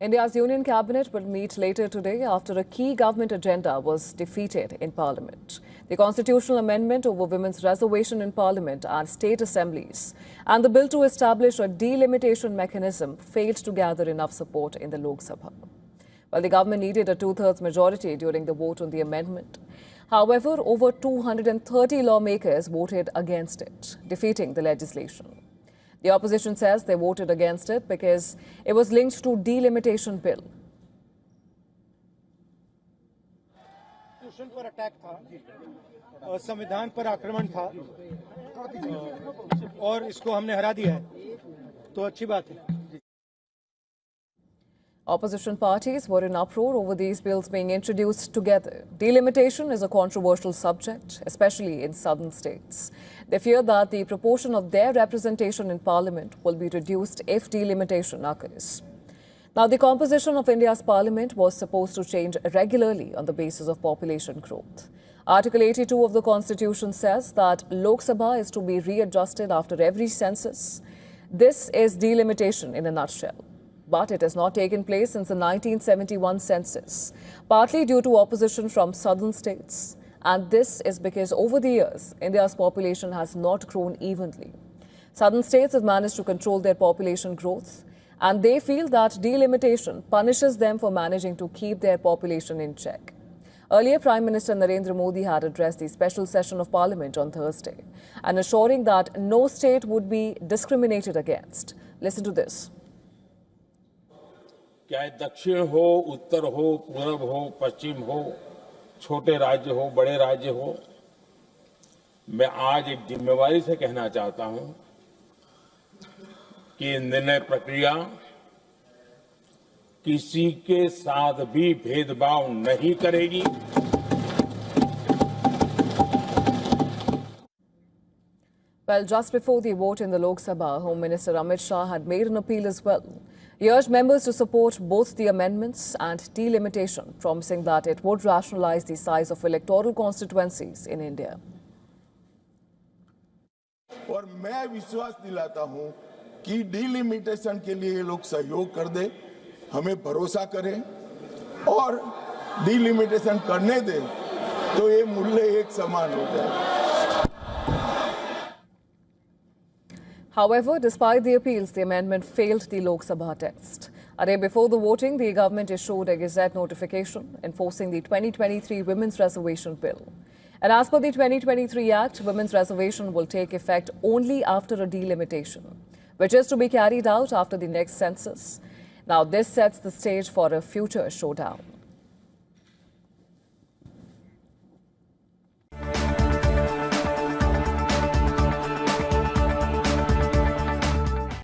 India's Union Cabinet will meet later today after a key government agenda was defeated in Parliament. The constitutional amendment over women's reservation in Parliament and state assemblies and the bill to establish a delimitation mechanism failed to gather enough support in the Lok Sabha. While the government needed a two-thirds majority during the vote on the amendment, however, over 230 lawmakers voted against it, defeating the legislation. The opposition says they voted against it because it was linked to delimitation bill. पर attack था, संविधान पर आक्रमण था और इसको हमने हरा दिया है, तो अच्छी बात है. Opposition parties were in uproar over these bills being introduced together. Delimitation is a controversial subject, especially in southern states. They fear that the proportion of their representation in parliament will be reduced if delimitation occurs. Now, the composition of India's parliament was supposed to change regularly on the basis of population growth. Article 82 of the Constitution says that Lok Sabha is to be readjusted after every census. This is delimitation in a nutshell. But it has not taken place since the 1971 census, partly due to opposition from southern states. And this is because over the years, India's population has not grown evenly. Southern states have managed to control their population growth, and they feel that delimitation punishes them for managing to keep their population in check. Earlier, Prime Minister Narendra Modi had addressed the special session of Parliament on Thursday and assuring that no state would be discriminated against. Listen to this. चाहे दक्षिण हो, उत्तर हो, पूर्व हो, पश्चिम हो, छोटे राज्य हो, बड़े राज्य हो, मैं आज एक जिम्मेवारी से कहना चाहता हूं कि निर्णय प्रक्रिया किसी के साथ भी भेदभाव नहीं करेगी. Well, just before the vote in the Lok Sabha, Home Minister Amit Shah had made an appeal as well. He urged members to support both the amendments and delimitation, promising that it would rationalize the size of electoral constituencies in India. और मैं विश्वास दिलाता हूं कि delimitation के लिए ये लोग सहयोग कर दे, हमें भरोसा करें और डिलिमिटेशन करने दें तो ये मूल्य एक समान हो जाए. However, despite the appeals, the amendment failed the Lok Sabha test. A day before the voting, the government issued a Gazette notification enforcing the 2023 Women's Reservation Bill. And as per the 2023 Act, women's reservation will take effect only after a delimitation, which is to be carried out after the next census. Now, this sets the stage for a future showdown.